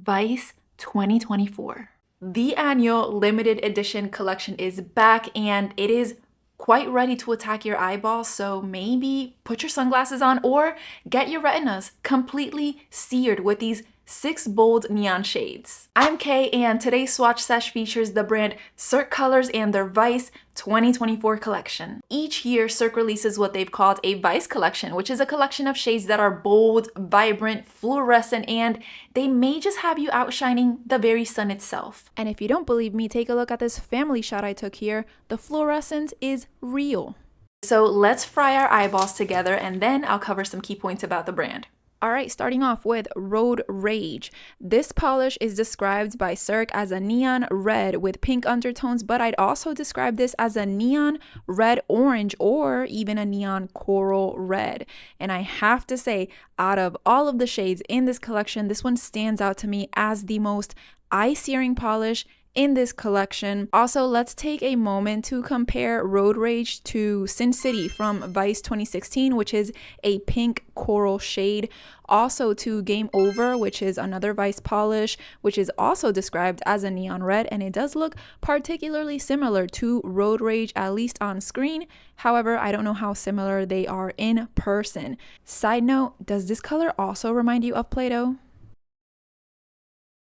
Vice 2024. The annual limited edition collection is back and it is quite ready to attack your eyeballs, so maybe put your sunglasses on or get your retinas completely seared with these 6 bold neon shades. I'm Kay and today's swatch sesh features the brand Cirque Colors and their Vice 2024 collection. Each year, Cirque releases what they've called a Vice collection, which is a collection of shades that are bold, vibrant, fluorescent, and they may just have you outshining the very sun itself. And if you don't believe me, take a look at this family shot I took here. The fluorescence is real. So let's fry our eyeballs together and then I'll cover some key points about the brand. Alright, starting off with Road Rage. This polish is described by Cirque as a neon red with pink undertones, but I'd also describe this as a neon red orange or even a neon coral red. And I have to say, out of all of the shades in this collection, this one stands out to me as the most eye-searing polish in this collection. Also, let's take a moment to compare Road Rage to Sin City from Vice 2016, which is a pink coral shade. Also to Game Over, which is another Vice polish, which is also described as a neon red, and it does look particularly similar to Road Rage, at least on screen. However, I don't know how similar they are in person. Side note, does this color also remind you of Play-Doh?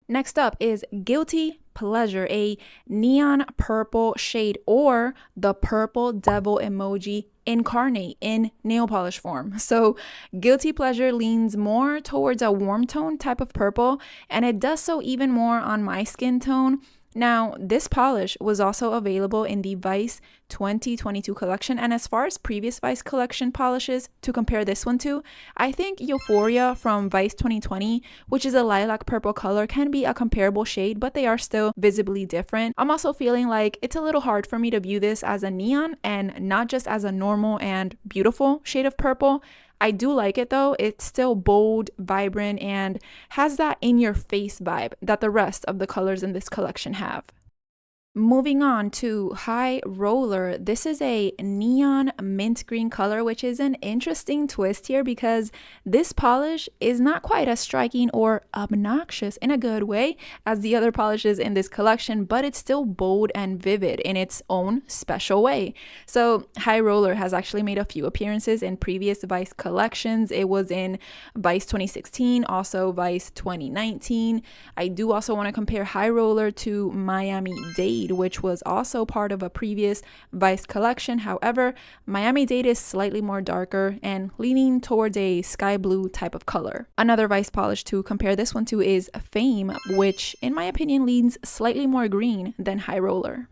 Next up is Guilty Pleasure, a neon purple shade, or the purple devil emoji incarnate in nail polish form. So Guilty Pleasure leans more towards a warm tone type of purple, and it does so even more on my skin tone. Now, this polish was also available in the Vice 2022 collection, and as far as previous Vice collection polishes to compare this one to, I think Euphoria from Vice 2020, which is a lilac purple color, can be a comparable shade, but they are still visibly different. I'm also feeling like it's a little hard for me to view this as a neon and not just as a normal and beautiful shade of purple. I do like it though. It's still bold, vibrant, and has that in-your-face vibe that the rest of the colors in this collection have. Moving on to High Roller, this is a neon mint green color, which is an interesting twist here because this polish is not quite as striking or obnoxious in a good way as the other polishes in this collection, but it's still bold and vivid in its own special way. So High Roller has actually made a few appearances in previous Vice collections. It was in Vice 2016, also Vice 2019. I do also want to compare High Roller to Miami-Dade, which was also part of a previous Vice collection. However, Miami-Dade is slightly more darker and leaning towards a sky blue type of color. Another Vice polish to compare this one to is Fame, which in my opinion leans slightly more green than High Roller.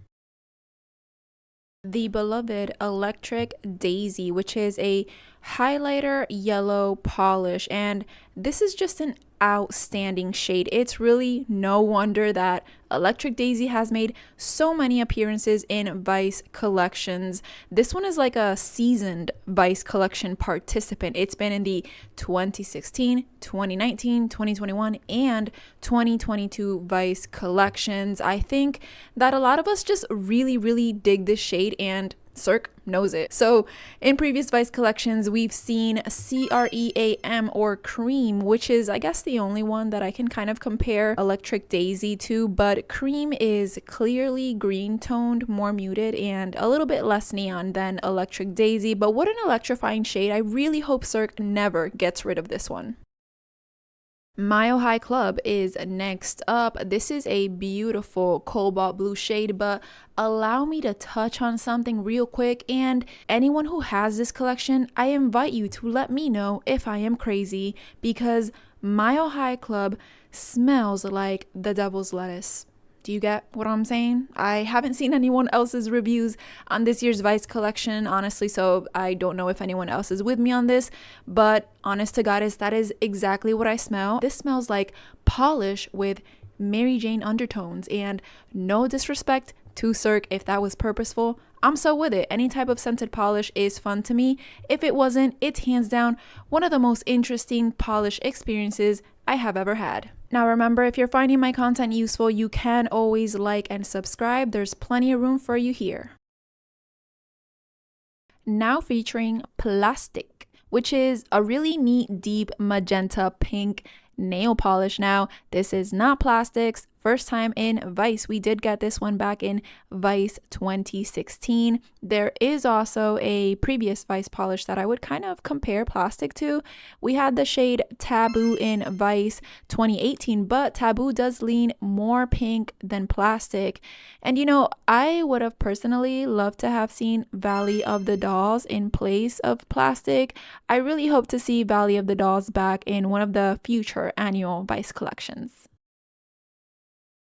The beloved Electric Daisy, which is a highlighter yellow polish, and this is just an outstanding shade. It's really no wonder that Electric Daisy has made so many appearances in Vice collections. This one is like a seasoned Vice collection participant. It's been in the 2016, 2019, 2021, and 2022 Vice collections. I think that a lot of us just really dig this shade, and Cirque knows it. So in previous Vice collections, we've seen CREAM or Cream, which is I guess the only one that I can kind of compare Electric Daisy to, but Cream is clearly green toned, more muted, and a little bit less neon than Electric Daisy. But what an electrifying shade. I really hope Cirque never gets rid of this one. Mile High Club is next up. This is a beautiful cobalt blue shade, but allow me to touch on something real quick, and anyone who has this collection, I invite you to let me know if I am crazy, because Mile High Club smells like the devil's lettuce. Do you get what I'm saying? I haven't seen anyone else's reviews on this year's Vice collection, honestly, so I don't know if anyone else is with me on this, but honest to goddess, that is exactly what I smell. This smells like polish with Mary Jane undertones, and no disrespect to Cirque if that was purposeful. I'm so with it. Any type of scented polish is fun to me. If it wasn't, it's hands down one of the most interesting polish experiences I have ever had. Now remember, if you're finding my content useful, you can always like and subscribe. There's plenty of room for you here. Now featuring Plastik, which is a really neat deep magenta pink nail polish. Now, this is not Plastik's first time in Vice. We did get this one back in Vice 2016. There is also a previous Vice polish that I would kind of compare Plastik to. We had the shade Taboo in Vice 2018, but Taboo does lean more pink than Plastik. And you know, I would have personally loved to have seen Valley of the Dolls in place of Plastik. I really hope to see Valley of the Dolls back in one of the future annual Vice collections.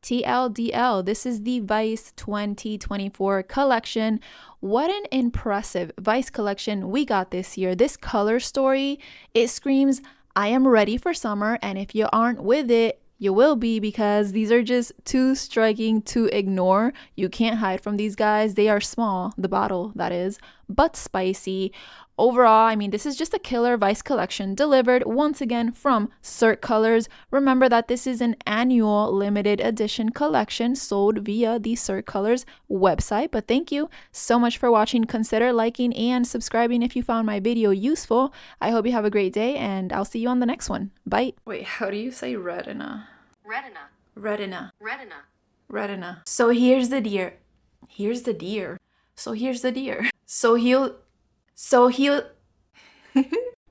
TLDL, this is the Vice 2024 collection. What an impressive Vice collection we got this year. This color story, it screams, I am ready for summer, and if you aren't with it, you will be, because these are just too striking to ignore. You can't hide from these guys. They are small, the bottle that is, but spicy. Overall, I mean, this is just a killer Vice collection delivered once again from Cirque Colors. Remember that this is an annual limited edition collection sold via the Cirque Colors website. But thank you so much for watching. Consider liking and subscribing if you found my video useful. I hope you have a great day, and I'll see you on the next one. Bye. Wait, how do you say retina? Retina. Retina. Retina. Retina. So here's the deer. Here's the deer. So here's the deer. So he'll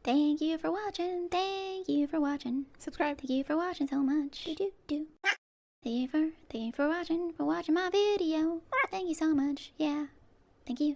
Thank you for watching. Thank you for watching. Subscribe. Thank you for watching so much. Do. Thank you for watching my video. Thank you so much. Yeah. Thank you.